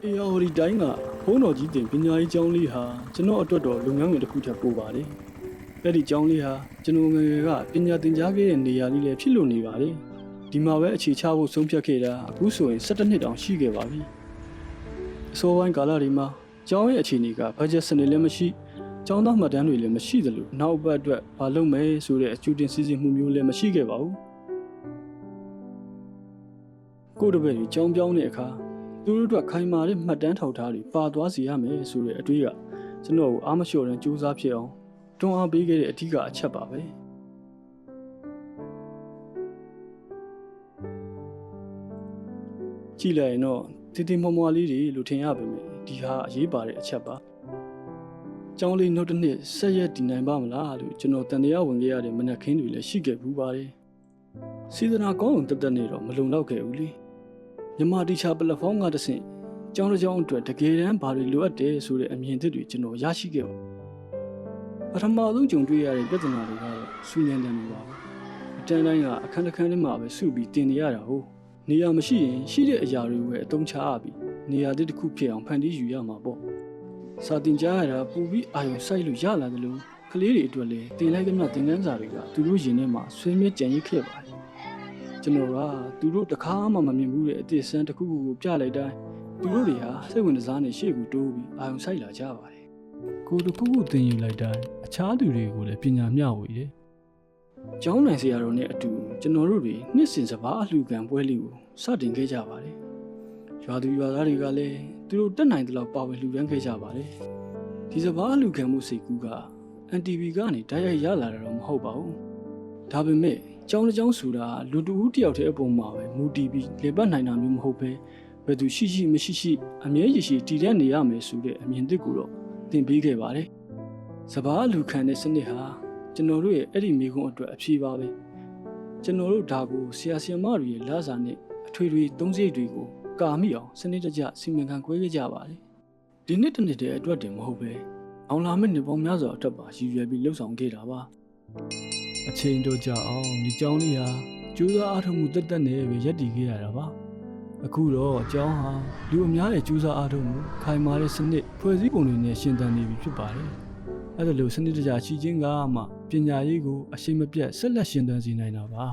အေယာဝတီတိုင်းကဘုန်းတော်ကြီးတင်ပညာရေးကျောင်းလေးဟာကျွန်တော်အတွက်တော့လုပ်ငန်းငယ်တစ်ခုထပ်ပို့ပါတယ်။အဲ့ဒီကျောင်းလေးဟာကျွန်တော်ငယ်ငယ်ကပညာသင်ကြားခဲ့တဲ့နေရာလေးလည်းဖြစ်လို့နေပါတယ်။ဒီမှာပဲအခြေချဖို့ဆုံးဖြတ်ခဲ့တာအခုဆိုရင်17နှစ်တောင်ရှိခဲ့ပါပြီ။အစောပိုင်းကာလတွေမှာကျောင်းရဲ့အခြေအနေကဘတ်ဂျက်စနစ်လည်းမရှိကျောင်းသားမှတ်တမ်းတွေလည်းမရှိသလိုနောက်ဘက်အတွက်ဘာလုပ်မယ်ဆိုတဲ့အကျိုးတင်စီစဉ်မှုမျိုးလည်းမရှိခဲ့ပါဘူး။ကိုယ့်တပည့်တွေကျောင်းပြောင်းတဲ့အခါသူတို့အတွက်ခိုင်မာတဲ့မှတ်တမ်းထောက်ထားတွေပါသွားစီရမယ်ဆိုတဲ့အတွေးကကျွန်တော်ကိုအားမလျှော့တဲ့ကြိုးစားဖြစ်အောင်တွန်းအားပေးခဲ့တဲ့အထူးကအချက်ပါပဲကြည့်လိုက်ရင်တော့တည်တည်မွားမွားလေးတွေလို့ထင်ရပေမဲ့ဒီဟာအရေးပါတဲ့အချက်ပါကျောင်းလေးနောက်တစ်နှစ်ဆက်ရက်တည်နိုင်ပါမလားလို့ကျွန်တော်တန်တရားဝင်ခဲ့ရတဲ့မနက်ခင်းတွေလည်းရှိခဲ့ဘူးပါတယ်စေတနာကောင်းအောင်တက်နေတော့မလုံလောက်ခဲ့ဘူးလေမြန်မာတီချာပလက်ဖောင်းကတဆင့်ကျောင်းတစ်ကျောင်းအတွက်တကယ်တမ်းဘာတွေလိုအပ်တယ်ဆိုတဲ့အမြင်သစ်တွေကျွန်တော်ရရှိခဲ့ပါပထမဆုံးကြုံတွေ့ရတဲ့ပြဿနာတွေကတော့စူညံတယ်နေပါဘူးအတန်းတိုင်းကအခန်းတစ်ခန်းထဲမှာပဲစုပြီးတင်နေရတာဟုတ်နေရာမရှိရင်ရှိတဲ့အရာတွေကိုပဲအသုံးချရပြီးနေရာတစ်ခုဖြစ်အောင်ဖန်တီးယူရမှာပေါ့စာတင်ကြားရတာပူပြီးအာရုံစိုက်လို့ရလာတယ်လို့ကလေးတွေအတွက်လည်းတင်လိုက်တဲ့မြတ်သင်ခန်းစာတွေကသူတို့ရင်ထဲမှာဆွေးမြေ့ကြံရစ်ခဲ့ပါတယ်ကျွန်တော်ကသူတို့တခါမှမမြင်ဘူးတဲ့အသစ်ဆန်းတစ်ခုခုကိုပြလိုက်တိုင်းသူတို့တွေဟာစိတ်ဝင်စားနေရှေ့ကိုတိုးပြီးအာရုံစိုက်လာကြပါတယ်ကိုတစ်ခုခုသင်ယူလိုက်တိုင်းအခြားသူတွေကိုလည်းပညာမျှဝေတယ်ကျောင်းနိုင်ဆရာတော်နဲ့အတူကျွန်တော်တို့တွေနှစ်စဉ်စပါးအလှူခံပွဲလေးကိုစတင်ခဲ့ကြပါတယ်ရွာသူရွာသားတွေကလည်းသူတို့တက်နိုင်တဲ့လောက်ပါဝင်လှူဒန်းခဲ့ကြပါတယ်ဒီစပါးအလှူခံမှုစိတ်ကူးက NTV ကနေတိုက်ရိုက်ရလာတာတော့မဟုတ်ပါဘူးဒါပေမဲ့ကျောင်းတစ်ကျောင်းဆိုတာလူတူဦးတယောက်တည်းအပေါ်မှာပဲမူတည်ပြီးလေပတ်နိုင်တာမျိုးမဟုတ်ပဲဘယ်သူရှိရှိမရှိရှိအမြဲရရှိတည်တဲ့နေရမယ်ဆိုတဲ့အမြင်သစ်ကိုတော့သင်ပေးခဲ့ပါတယ်။စဘာလူခံတဲ့စနစ်ဟာကျွန်တော်တို့ရဲ့အဲ့ဒီမိကုံအတွက်အဖြေပါပဲ။ကျွန်တော်တို့ဒါကိုဆရာဆရာမတွေရဲ့လစာနဲ့အထွေထွေသုံးစရိတ်တွေကိုကာမိအောင်စနစ်တကျစီမံခန့်ခွဲခဲ့ကြပါတယ်။ဒီနှစ်တစ်နှစ်တည်းအတွက်တင်မဟုတ်ပဲအောင်လာမယ့်နှစ်ပေါင်းများစွာအတွက်ပါရည်ရွယ်ပြီးလှုပ်ဆောင်ခဲ့တာပါ။အချိန်တို့ကြအောင်ဒီကျောင်းလေးဟာကျိုးစားအားထုတ်မှုတက်တက်နဲ့ပဲရပ်တည်ခဲ့ရတာပါအခုတော့အကျောင်းဟာလူအများရဲ့ကျိုးစားအားထုတ်မှုခိုင်မာတဲ့စနစ်ဖွဲ့စည်းပုံတွေနဲ့ရှင်းသန်နေပြီဖြစ်ပါတယ်အဲ့ဒါလို့စနစ်တကျရှိခြင်းကမှပညာရေးကိုအရှိန်မပြတ်ဆက်လက်ရှင်းသန်စေနိုင်တာပါ